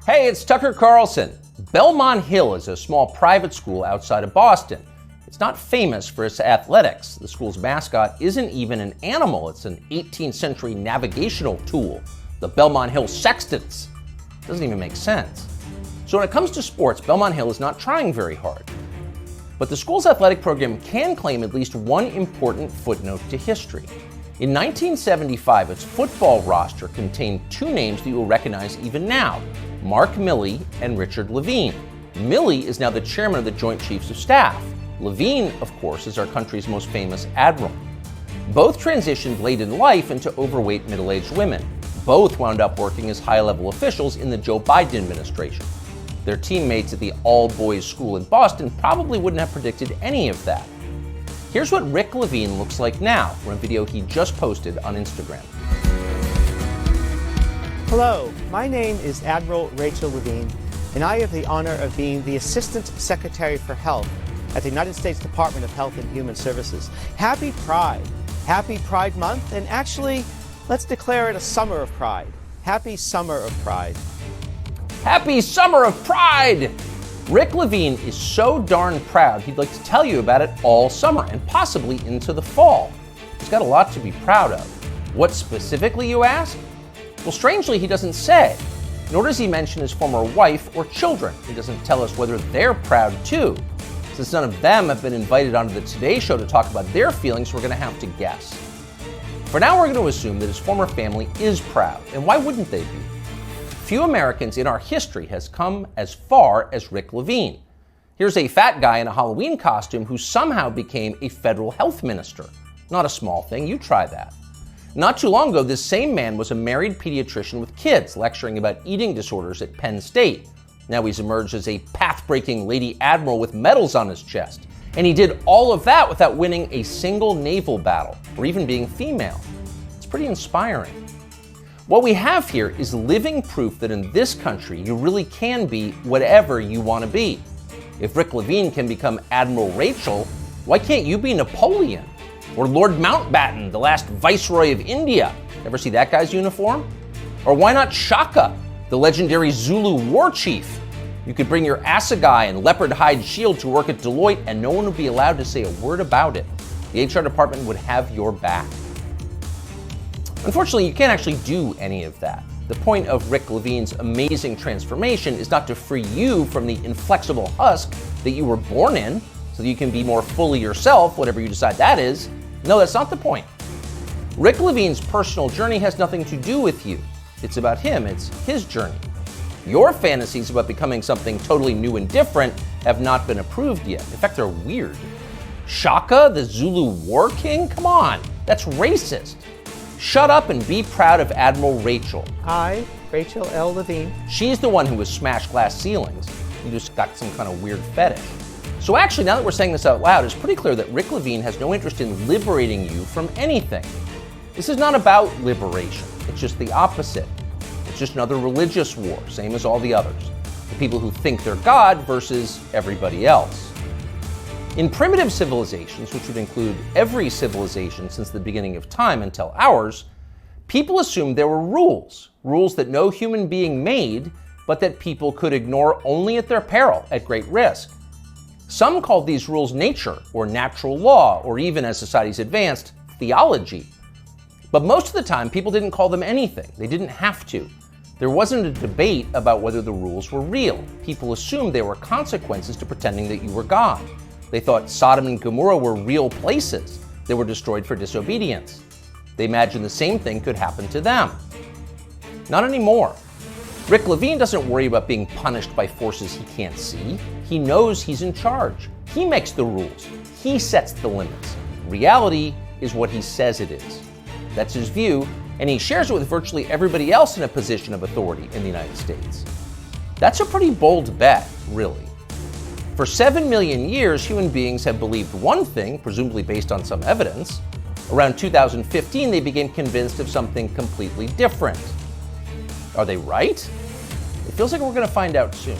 Hey, it's Tucker Carlson. Belmont Hill is a small private school outside of Boston. It's not famous for its athletics. The school's mascot isn't even an animal. It's an 18th century navigational tool, the Belmont Hill Sextants. Doesn't even make sense. So when it comes to sports, Belmont Hill is not trying very hard. But the school's athletic program can claim at least one important footnote to history. In 1975, its football roster contained two names that you will recognize even now, Mark Milley and Richard Levine. Milley is now the chairman of the Joint Chiefs of Staff. Levine, of course, is our country's most famous admiral. Both transitioned late in life into overweight middle-aged women. Both wound up working as high-level officials in the Joe Biden administration. Their teammates at the all-boys school in Boston probably wouldn't have predicted any of that. Here's what Rick Levine looks like now from a video he just posted on Instagram. Hello, my name is Admiral Rachel Levine, and I have the honor of being the Assistant Secretary for Health at the United States Department of Health and Human Services. Happy Pride. Happy Pride Month, and actually, let's declare it a summer of pride. Happy Summer of Pride. Happy Summer of Pride! Rick Levine is so darn proud he'd like to tell you about it all summer and possibly into the fall. He's got a lot to be proud of. What specifically, you ask? Well, strangely, he doesn't say. Nor does he mention his former wife or children. He doesn't tell us whether they're proud too. Since none of them have been invited onto the Today Show to talk about their feelings, we're going to have to guess. For now, we're going to assume that his former family is proud. And why wouldn't they be? Few Americans in our history has come as far as Rick Levine. Here's a fat guy in a Halloween costume who somehow became a federal health minister. Not a small thing, you try that. Not too long ago, this same man was a married pediatrician with kids, lecturing about eating disorders at Penn State. Now he's emerged as a path-breaking Lady Admiral with medals on his chest. And he did all of that without winning a single naval battle, or even being female. It's pretty inspiring. What we have here is living proof that in this country, you really can be whatever you want to be. If Rick Levine can become Admiral Rachel, why can't you be Napoleon? Or Lord Mountbatten, the last Viceroy of India? Ever see that guy's uniform? Or why not Shaka, the legendary Zulu war chief? You could bring your assegai and leopard hide shield to work at Deloitte and no one would be allowed to say a word about it. The HR department would have your back. Unfortunately, you can't actually do any of that. The point of Rick Levine's amazing transformation is not to free you from the inflexible husk that you were born in so that you can be more fully yourself, whatever you decide that is. No, that's not the point. Rick Levine's personal journey has nothing to do with you. It's about him, it's his journey. Your fantasies about becoming something totally new and different have not been approved yet. In fact, they're weird. Shaka, the Zulu war king? Come on, that's racist. Shut up and be proud of Admiral Rachel. I, Rachel L. Levine. She's the one who has smashed glass ceilings. You just got some kind of weird fetish. So actually, now that we're saying this out loud, it's pretty clear that Rick Levine has no interest in liberating you from anything. This is not about liberation. It's just the opposite. It's just another religious war, same as all the others. The people who think they're God versus everybody else. In primitive civilizations, which would include every civilization since the beginning of time until ours, people assumed there were rules that no human being made, but that people could ignore only at their peril, at great risk. Some called these rules nature, or natural law, or even, as societies advanced, theology. But most of the time, people didn't call them anything. They didn't have to. There wasn't a debate about whether the rules were real. People assumed there were consequences to pretending that you were God. They thought Sodom and Gomorrah were real places that were destroyed for disobedience. They imagined the same thing could happen to them. Not anymore. Rick Levine doesn't worry about being punished by forces he can't see. He knows he's in charge. He makes the rules. He sets the limits. Reality is what he says it is. That's his view, and he shares it with virtually everybody else in a position of authority in the United States. That's a pretty bold bet, really. For 7 million years, human beings have believed one thing, presumably based on some evidence. Around 2015, they became convinced of something completely different. Are they right? It feels like we're going to find out soon.